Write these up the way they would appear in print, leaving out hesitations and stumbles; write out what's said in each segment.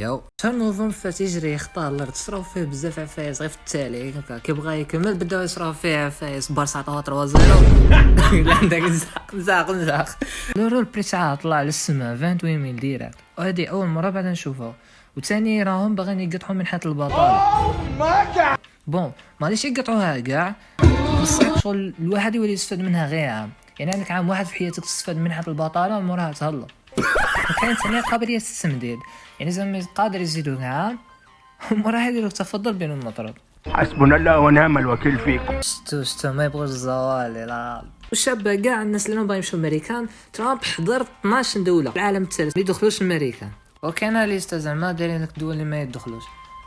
ياو شهر نوفمبر فات يجري يختار الارض تصراو فيه بزاف عفايس غير في التالي كيبغى يكمل بداو يصراو فيه عفايس بارسا عطاوها 3-0 لا عندك نزاق لورو البريتشا طلع على السما 28 ميل ديريكت وهذه اول مره بعد نشوفها وثاني راهم باغيين يقطعوا من حيط البطاله بون ما غاديش يقطعوها كاع بصح شغل الواحد يولي يستفاد منها غير عام يعني عندك عام واحد في حياتك تستفاد من حيط البطاله وموراها تهلا وكاين ثاني قابليه التمديد يعني زعما قادر يزيدوك عام وموراه يديروك تفضل بين المطرد. حسبنا الله ونعم الوكيل فيكم. شتو ما يبغوش الزوالي لا والشابة كاع الناس اللي باغيين يمشيو لامريكان ترامب حضر 12 دوله العالم الثالث ما يدخلوش لامريكان وكاين ليستا زعما دايرين لك الدول اللي ما يدخلوش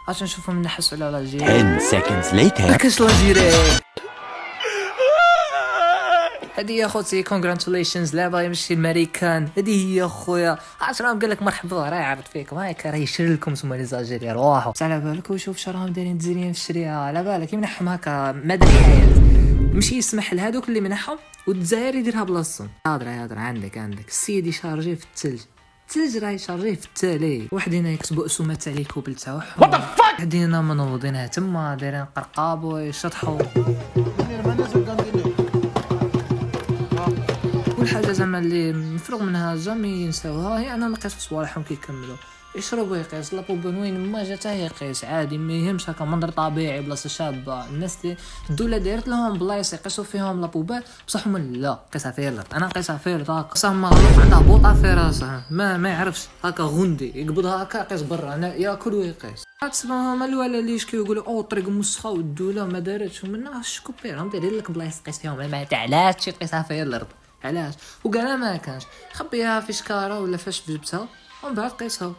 اش نشوفهم نحسوا على الجيران 10 seconds later. كاش الجيران هذه يا خوتي كونغراتوليشنز لا باغي يمشي لامريكان هذه هي خويا عشرام قال لك مرحبا راه يعرض فيكم هاك راه يشري لكم نتوما لي زاجيري روحوا على بالك وشوف شراهم دايرين تزينين في الشريعه على بالك يمنحهم هكا مدى الحياه ماشي يسمح لهذوك اللي منحهم والجزائر يديرها بلاصتهم هضر عندك السيد يشارجي في الثلج راه يشارجيه في التالي وحدينا يكتبوا اسماء تاع لي كوبل تاعهم وحدينا منوضينها تما دايرين قرقاب ويشطحوا والحاجه زعما اللي مفروغ منها جامي ينساوها هي انهم يقيسوا صوالحهم كيكملوا يشربوا يقيس لابوبن وين ما جات يقيس عادي ما يهمش هكا منظر طبيعي بلاصه شابه الناس اللي الدوله دارت لهم بلايص يقيسوا فيهم لابوبات بصح هما لا قيسها في الارض انا قيسها في الارض هكا صح مغلوق عندها بوطه في راسها ما يعرفش هكا غندي يقبضها هكا يقيس برا انا ياكل ويقيس تسمعهم الاولى اللي يشكيو يقولوا او طريق مسخه والدوله ما دارتش ومنها شكوبيرهم دايرين لك بلايص تقيس فيهم ما علاش تقيسها في الارض علاش وقال ما كانش خبيها في شكاره ولا فاش جبتها ومن بعد قيسها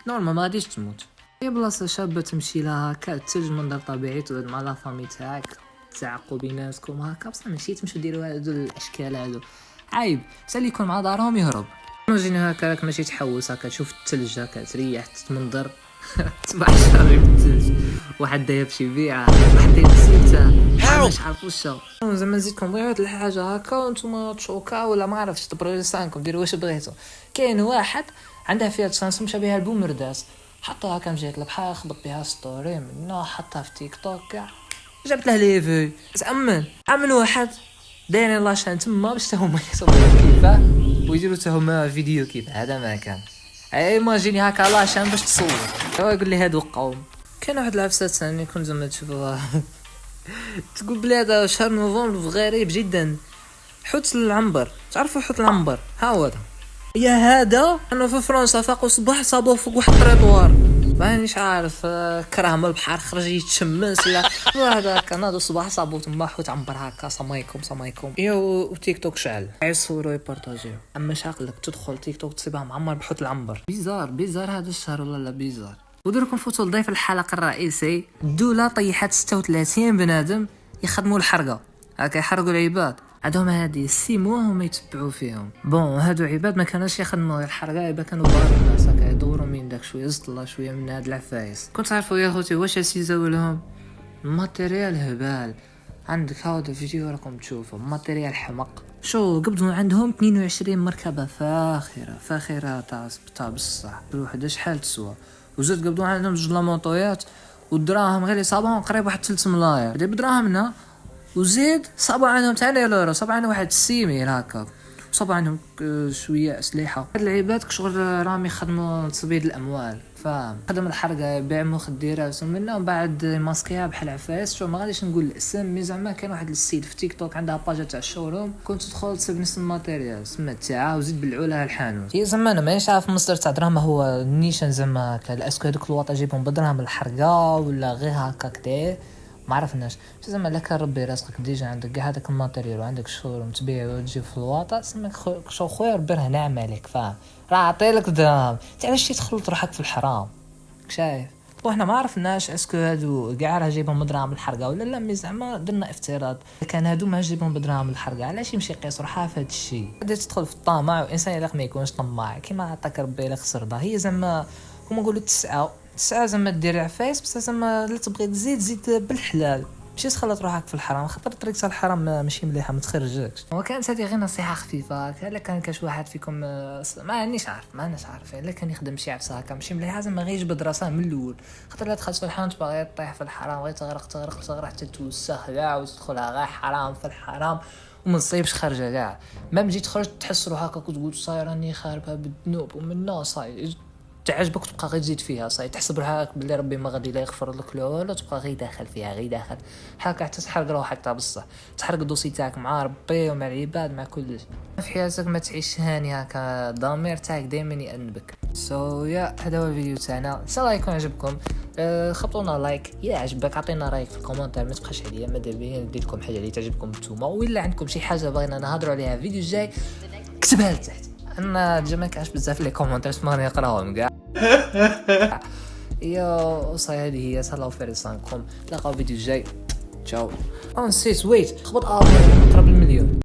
نورمال ما غاديش تموت هي بلاصه شابه تمشي لها هكا الثلج منظر طبيعي تقعد مع لا فامي تاعك تعقوا بيناتكم هكا بصح ماشي تمشوا ديروا هادو الاشكال هادو عيب بصح اللي يكون مع دارهم يهرب نجيني هكا راك ماشي تحوس هكا تشوف الثلج هكا تريح تتمنظر تصبح شاري بالثلج واحد داير بشي بيعه واحد داير بسيلته مش عارفوش زعما نزيدكم بغيت الحاجه هكا وانتم تشوكا ولا ما عرفتش تبريو لسانكم ديروا واش بغيتو كاين واحد عنده فيها تسانس مشابهه البومرداس حطها هكا مجات البحر خبط بها ستوري منه حطها في تيك توك كاع جابت له لي في زعما عمل واحد دايرين لاشين تما باش هما يصوروا كيفاه ويديروا حتى هما فيديو كيف هذا ما كان اي ماجيني هكا لاشين باش تصور هو يقول لي هادو قوم كاين واحد العفسه ثاني كنت زعما تشوفوها تقول بلي هذا شهر نوفمبر غريب جدا حوت العنبر تعرفوا حوت العنبر ها هو يا هذا انا في فرنسا فاقوا صباح صابوه فوق واحد الطريطوار مانيش عارف كراه من البحر خرج يتشمس لا هذا كان هذا صباح صابوه تما حوت عنبر هكا سمايكم يا وتيك توك شعل يصوروا يبارطاجيو اما شاقلك تدخل تيك توك تصيبها معمر بحوت العنبر بيزار هذا الشهر ولا بيزار ودركم فوتوا لضيف الحلقه الرئيسي الدوله طيحت 36 بنادم يخدموا الحرقه هكا يحرقوا العباد عندهم هذه 6 موا هما يتبعوا فيهم بون هادو عباد ما كانوش يخدموا الحرقه يبا كانوا بار الناس هكا يدوروا من داك شويه زطله شويه من هاد العفايس كنت عارفوا يا خوتي واش اسيزاو لهم ماتيريال هبال عندك هذا فيديو راكم تشوفوا ماتيريال حمق شو قبضوا عندهم 22 مركبه فاخره تاع بصح بالوحده شحال تسوى وزاد قبضوا عندهم جوج لاموطويات والدراهم غير اللي صابهم قريب واحد 3 ملاير بدي بدراهمنا وزيد صابوا عندهم تاني لورو صابوا عندهم واحد 6 ميل هكا صابوا عندهم شويه اسلحه هاد العباد شغل راهم يخدموا تصبيد الاموال فاهم خدم الحرقه يبيع مخدرات ومنهم بعد ماسكيها بحال عفايس شو ما غاديش نقول الاسم مي زعما كان واحد السيد في تيك توك عندها باجا تاع الشوروم كنت تدخل تسيب نفس الماتيريال سما تاعها وزيد بلعوا لها الحانوت هي زعما انا مانيش عارف مصدر تاع دراهم هو النيشان زعما اسكو هذوك الواط يجيبهم بدراهم الحرقه ولا غير هكا كدا ما عرفناش زعما لا كان ربي راسك ديجا عندك كاع هذاك الماتيريال وعندك شغل تبيع وتجيب في الواطه سمك شو خويا ربي راه ناعم عليك فاهم راه عطيلك دراهم تاع علاش تخلط روحك في الحرام شايف وحنا ما عرفناش اسكو هادو كاع راه جايبهم بدراهم الحرقه ولا لا مي زعما درنا افتراض كان هادو ما جايبهم بدراهم الحرقه علاش يمشي يقيس روحها في هذا الشيء بدا تدخل في الطمع وانسان الا ما يكونش طماع كيما عطاك ربي الا خسر هي زعما كما نقولوا 9 زعما دير عفايس بس زعما لا تبغي تزيد بالحلال ماشي تخلط روحك في الحرام، خاطر طريقة الحرام ماشي مليحه ما تخرجكش. وكانت هذه غير نصيحه خفيفه، الا كان كاش واحد فيكم ما نيش عارف الا كان يخدم شي عفسه هكا ماشي مليحه زعما غير يجبد راسه من الاول، خاطر لا دخلت في الحرام تبغي طيح في الحرام غير تغرق حتى توسخ كاع وتدخلها غير حرام في الحرام وما تصيبش خارجه كاع. ما تجي تخرج تحس روحك كتقول صاير راني خاربها بالذنوب ومن صاي تعجبك تبقى غير تزيد فيها صاي، تحسب روحك بلي ربي ما غادي لا يغفر لك لا ولا، تبقى غير داخل فيها غير داخل هكا حتى تحرق روحك تاع بصح، تحرق الدوسي تاعك مع ربي ومع العباد مع كلش في حياتك. ما تعيش هاني هكا، الضمير تاعك دائما يأنبك. هذا هو الفيديو تاعنا، ان شاء الله يكون عجبكم. خبطونا لايك اذا عجبك، عطينا رايك في الكومنتار، ما تبقاش عليا ماذا بيا ندير لكم حاجه اللي تعجبكم نتوما، ولا عندكم شي حاجه بغينا نهضروا عليها في الفيديو الجاي كتبها لتحت. انا ما كاش بزاف لي كومنتار ما نقراهم كاع. وصاي هذه هي، تهلاو في رسالكم، تلاقاو فيديو جاي. تشاو. نسيت ويت خبط قرب المليون.